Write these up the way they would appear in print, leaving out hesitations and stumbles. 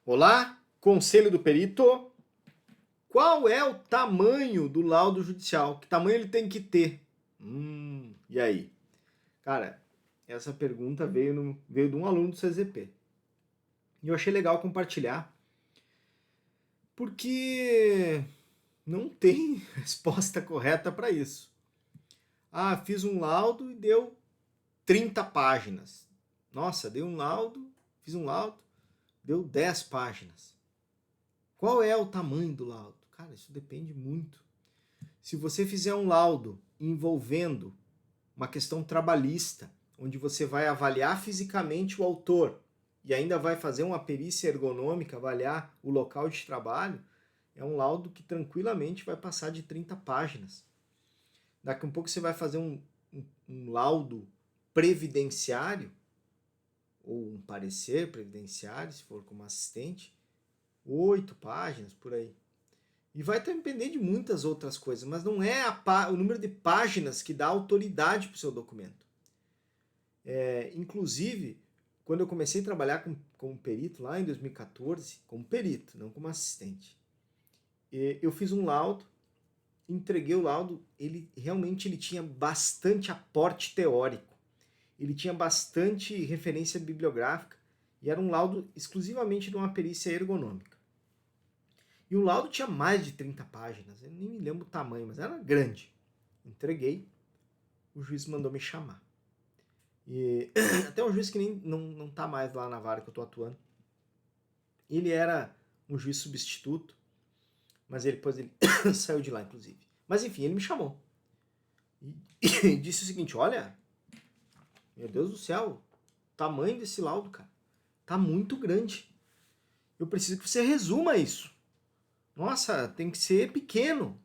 Olá, conselho do perito. Qual é o tamanho do laudo judicial? Que tamanho ele tem que ter? E aí? Cara, essa pergunta veio de um aluno do CZP. E eu achei legal compartilhar, porque não tem resposta correta para isso. Ah, fiz um laudo e deu 30 páginas. Nossa, fiz um laudo, deu 10 páginas. Qual é o tamanho do laudo? Cara, isso depende muito. Se você fizer um laudo envolvendo uma questão trabalhista, onde você vai avaliar fisicamente o autor e ainda vai fazer uma perícia ergonômica, avaliar o local de trabalho, é um laudo que tranquilamente vai passar de 30 páginas. Daqui a um pouco você vai fazer um laudo previdenciário, ou um parecer previdenciário, se for como assistente, 8 páginas, por aí. E vai depender de muitas outras coisas, mas não é o número de páginas que dá autoridade para o seu documento. Inclusive, quando eu comecei a trabalhar como perito lá em 2014, como perito, não como assistente, eu fiz um laudo, entreguei o laudo, ele tinha bastante aporte teórico, ele tinha bastante referência bibliográfica, e era um laudo exclusivamente de uma perícia ergonômica. E o laudo tinha mais de 30 páginas, eu nem me lembro o tamanho, mas era grande. Entreguei, o juiz mandou me chamar. E até um juiz que nem não tá mais lá na vara que eu tô atuando. Ele era um juiz substituto, mas depois ele saiu de lá, inclusive. Mas enfim, ele me chamou. E disse o seguinte, olha, meu Deus do céu, o tamanho desse laudo, cara, tá muito grande. Eu preciso que você resuma isso. Nossa, tem que ser pequeno.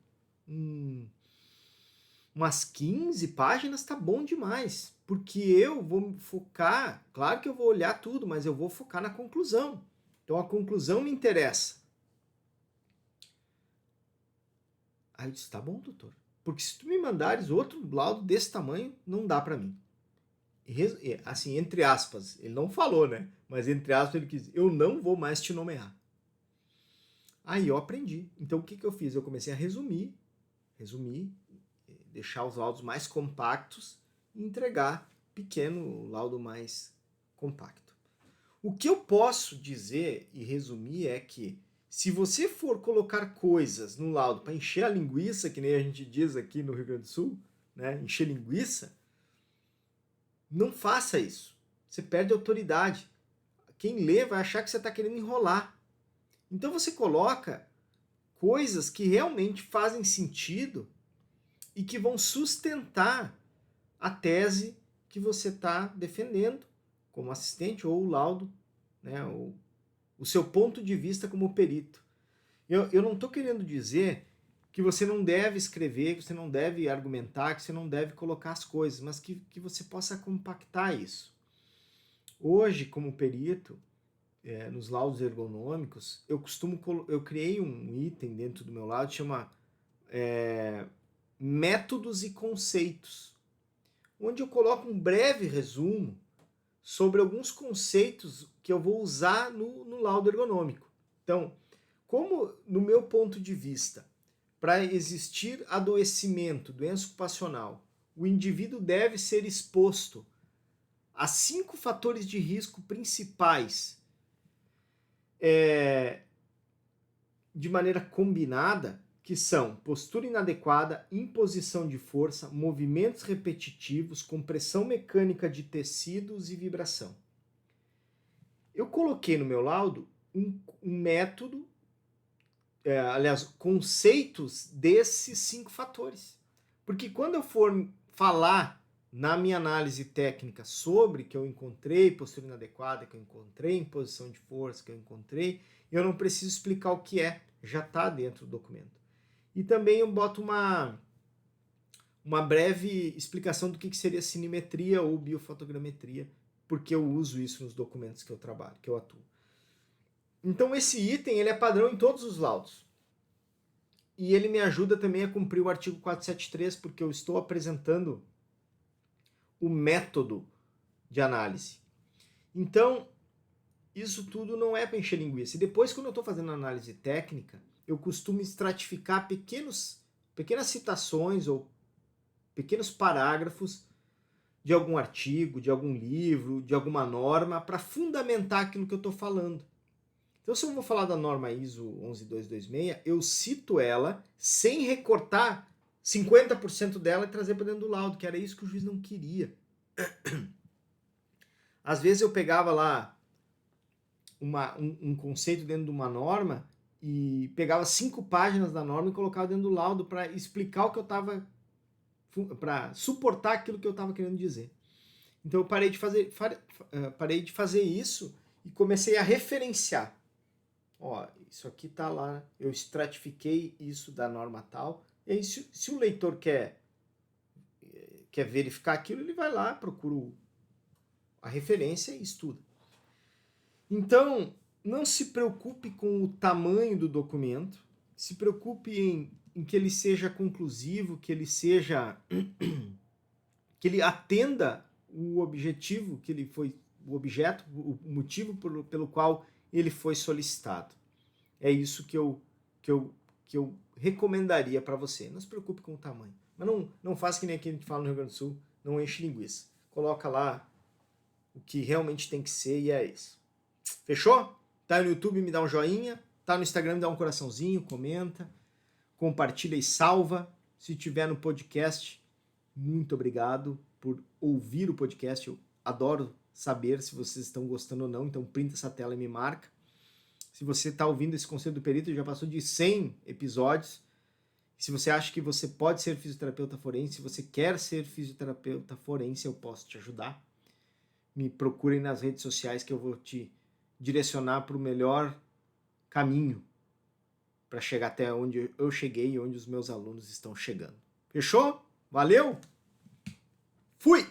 Umas 15 páginas tá bom demais. Porque eu vou focar, claro que eu vou olhar tudo, mas eu vou focar na conclusão. Então a conclusão me interessa. Aí eu disse, tá bom, doutor. Porque se tu me mandares outro laudo desse tamanho, não dá para mim. Assim, entre aspas, ele não falou, né? Mas entre aspas ele quis, eu não vou mais te nomear. Aí eu aprendi. Então o que eu fiz? Eu comecei a resumir, deixar os laudos mais compactos e entregar pequeno laudo mais compacto. O que eu posso dizer e resumir é que se você for colocar coisas no laudo para encher a linguiça, que nem a gente diz aqui no Rio Grande do Sul, né, encher linguiça, não faça isso. Você perde autoridade. Quem lê vai achar que você está querendo enrolar. Então você coloca coisas que realmente fazem sentido e que vão sustentar a tese que você está defendendo como assistente ou o laudo, né, ou o seu ponto de vista como perito. Eu não estou querendo dizer que você não deve escrever, que você não deve argumentar, que você não deve colocar as coisas, mas que você possa compactar isso. Hoje, como perito, nos laudos ergonômicos, eu criei um item dentro do meu laudo que chama métodos e conceitos, onde eu coloco um breve resumo sobre alguns conceitos que eu vou usar no laudo ergonômico. Então, como no meu ponto de vista, para existir adoecimento, doença ocupacional, o indivíduo deve ser exposto a 5 fatores de risco principais de maneira combinada, que são postura inadequada, imposição de força, movimentos repetitivos, compressão mecânica de tecidos e vibração. Eu coloquei no meu laudo um método, conceitos desses 5 fatores. Porque quando eu for falar na minha análise técnica sobre que eu encontrei postura inadequada, que eu encontrei imposição de força, que eu encontrei, eu não preciso explicar o que é, já está dentro do documento. E também eu boto uma breve explicação do que seria cinemetria ou biofotogrametria, porque eu uso isso nos documentos que eu trabalho, que eu atuo. Então esse item ele é padrão em todos os laudos. E ele me ajuda também a cumprir o artigo 473, porque eu estou apresentando o método de análise. Então, isso tudo não é para encher linguiça. E depois, quando eu estou fazendo análise técnica, eu costumo estratificar pequenas citações ou pequenos parágrafos de algum artigo, de algum livro, de alguma norma, para fundamentar aquilo que eu estou falando. Então, se eu vou falar da norma ISO 11226, eu cito ela sem recortar 50% dela e trazer para dentro do laudo, que era isso que o juiz não queria. Às vezes eu pegava lá um conceito dentro de uma norma e pegava 5 páginas da norma e colocava dentro do laudo para explicar o que eu estava, para suportar aquilo que eu estava querendo dizer. Então eu parei de fazer isso e comecei a referenciar. Ó, isso aqui tá lá, eu estratifiquei isso da norma tal. E aí, se o leitor quer verificar aquilo, ele vai lá, procura a referência e estuda. Então, não se preocupe com o tamanho do documento, se preocupe em que ele seja conclusivo, que ele atenda o objetivo que ele foi, o objeto, o motivo pelo qual ele foi solicitado. É isso que eu recomendaria para você. Não se preocupe com o tamanho. Mas não faça que nem aqui a gente fala no Rio Grande do Sul, não enche linguiça. Coloca lá o que realmente tem que ser e é isso. Fechou? Tá no YouTube, me dá um joinha. Tá no Instagram, me dá um coraçãozinho, comenta, compartilha e salva. Se tiver no podcast, muito obrigado por ouvir o podcast. Eu adoro saber se vocês estão gostando ou não, então printa essa tela e me marca. Se você está ouvindo esse Conselho do Perito, já passou de 100 episódios. Se você acha que você pode ser fisioterapeuta forense, se você quer ser fisioterapeuta forense, eu posso te ajudar. Me procurem nas redes sociais que eu vou te direcionar para o melhor caminho para chegar até onde eu cheguei e onde os meus alunos estão chegando. Fechou? Valeu? Fui!